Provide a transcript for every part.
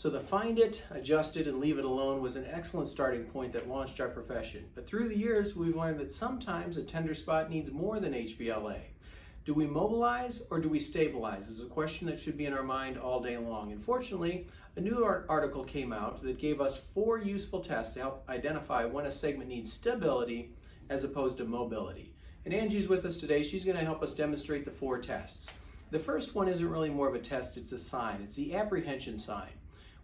So the find it, adjust it, and leave it alone was an excellent starting point that launched our profession. But through the years, we've learned that sometimes a tender spot needs more than HVLA. Do we mobilize or do we stabilize? Is a question that should be in our mind all day long. And fortunately, a new article came out that gave us 4 useful tests to help identify when a segment needs stability as opposed to mobility. And Angie's with us today. She's going to help us demonstrate the 4 tests. The first one isn't really more of a test, it's a sign. It's the apprehension sign.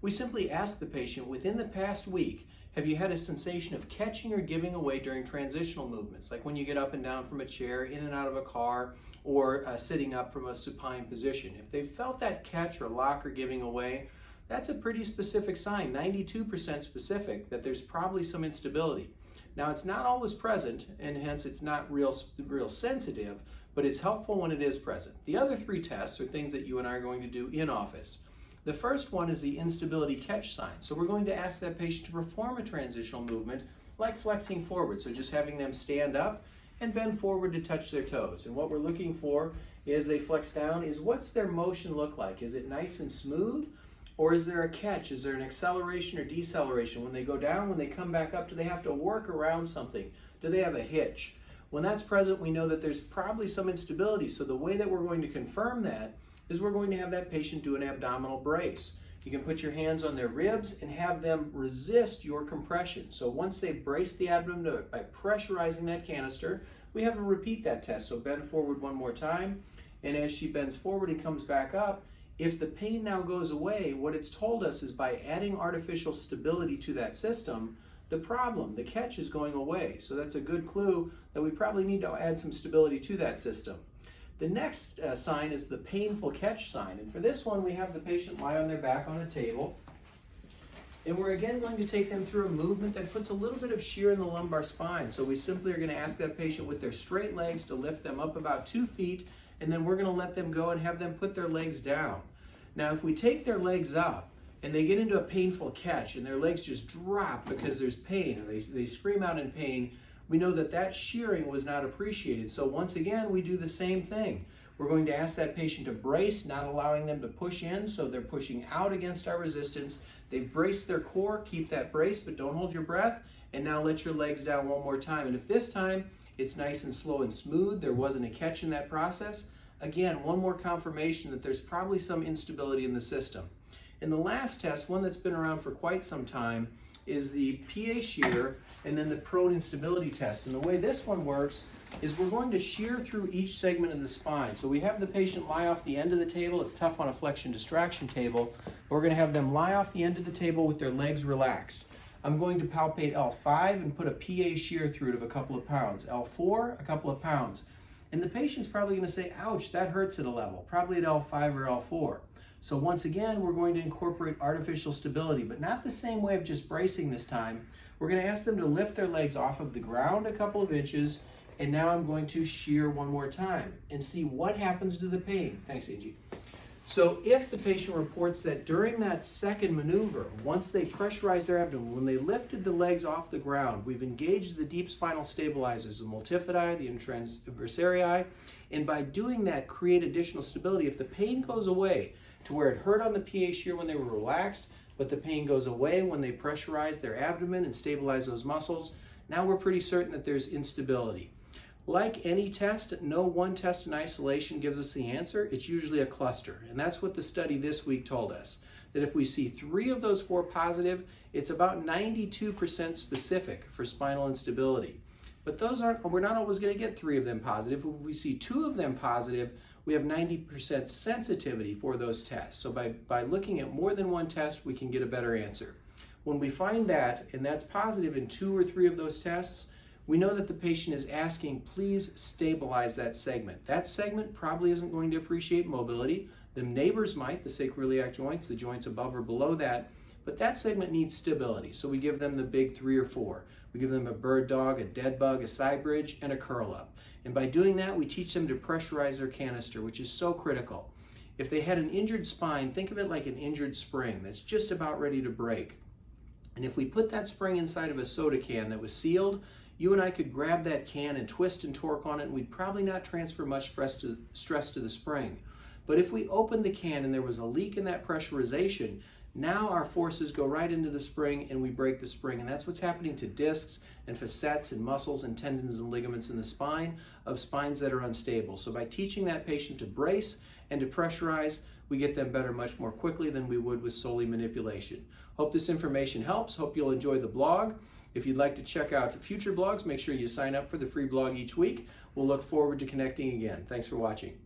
We simply ask the patient, within the past week, have you had a sensation of catching or giving away during transitional movements, like when you get up and down from a chair, in and out of a car, or sitting up from a supine position? If they've felt that catch or lock or giving away, that's a pretty specific sign, 92% specific, that there's probably some instability. Now, it's not always present, and hence it's not real sensitive, but it's helpful when it is present. The other 3 tests are things that you and I are going to do in office. The first one is the instability catch sign. So we're going to ask that patient to perform a transitional movement like flexing forward. So just having them stand up and bend forward to touch their toes. And what we're looking for as they flex down is, what's their motion look like? Is it nice and smooth? Or is there a catch? Is there an acceleration or deceleration? When they go down, when they come back up, do they have to work around something? Do they have a hitch? When that's present, we know that there's probably some instability. So the way that we're going to confirm that is we're going to have that patient do an abdominal brace. You can put your hands on their ribs and have them resist your compression. So once they brace the abdomen by pressurizing that canister, we have them repeat that test. So bend forward one more time, and as she bends forward and comes back up, if the pain now goes away, what it's told us is by adding artificial stability to that system, the catch is going away. So that's a good clue that we probably need to add some stability to that system. The next sign is the painful catch sign. And for this one, we have the patient lie on their back on a table. And we're again going to take them through a movement that puts a little bit of shear in the lumbar spine. So we simply are going to ask that patient with their straight legs to lift them up about 2 feet, and then we're going to let them go and have them put their legs down. Now, if we take their legs up and they get into a painful catch and their legs just drop because there's pain, or they scream out in pain, we know that that shearing was not appreciated. So once again, we do the same thing. We're going to ask that patient to brace, not allowing them to push in, so they're pushing out against our resistance. They've braced their core, keep that brace, but don't hold your breath, and now let your legs down one more time. And if this time it's nice and slow and smooth, there wasn't a catch in that process, again, one more confirmation that there's probably some instability in the system. And the last test, one that's been around for quite some time, is the PA shear and then the prone instability test. And the way this one works is we're going to shear through each segment of the spine. So we have the patient lie off the end of the table. It's tough on a flexion distraction table. We're going to have them lie off the end of the table with their legs relaxed. I'm going to palpate L5 and put a PA shear through it of a couple of pounds. L4, a couple of pounds. And the patient's probably going to say, ouch, that hurts at a level, probably at L5 or L4. So once again, we're going to incorporate artificial stability, but not the same way of just bracing this time. We're going to ask them to lift their legs off of the ground a couple of inches, and now I'm going to shear one more time and see what happens to the pain. Thanks, Angie. So if the patient reports that during that second maneuver, once they pressurized their abdomen, when they lifted the legs off the ground, we've engaged the deep spinal stabilizers, the multifidi, the intraversarii, and by doing that, create additional stability. If the pain goes away to where it hurt on the PA shear when they were relaxed, but the pain goes away when they pressurize their abdomen and stabilize those muscles, now we're pretty certain that there's instability. Like any test, no one test in isolation gives us the answer. It's usually a cluster. And that's what the study this week told us. That if we see 3 of those 4 positive, it's about 92% specific for spinal instability. But we're not always going to get 3 of them positive. If we see 2 of them positive, we have 90% sensitivity for those tests. So by looking at more than one test, we can get a better answer. When we find that, and that's positive in 2 or 3 of those tests, we know that the patient is asking, please stabilize that segment. That segment probably isn't going to appreciate mobility. The neighbors might, the sacroiliac joints, the joints above or below that, but that segment needs stability. So we give them the big 3 or 4. We give them a bird dog, a dead bug, a side bridge, and a curl up. And by doing that, we teach them to pressurize their canister, which is so critical. If they had an injured spine, think of it like an injured spring that's just about ready to break. And if we put that spring inside of a soda can that was sealed, you and I could grab that can and twist and torque on it, and we'd probably not transfer much stress to the spring. But if we opened the can and there was a leak in that pressurization, Now our forces go right into the spring and we break the spring, and that's what's happening to discs and facets and muscles and tendons and ligaments in the spine of spines that are unstable. So by teaching that patient to brace and to pressurize, we get them better much more quickly than we would with solely manipulation. Hope this information helps. Hope you'll enjoy the blog. If you'd like to check out future blogs, make sure you sign up for the free blog each week. We'll look forward to connecting again. Thanks for watching.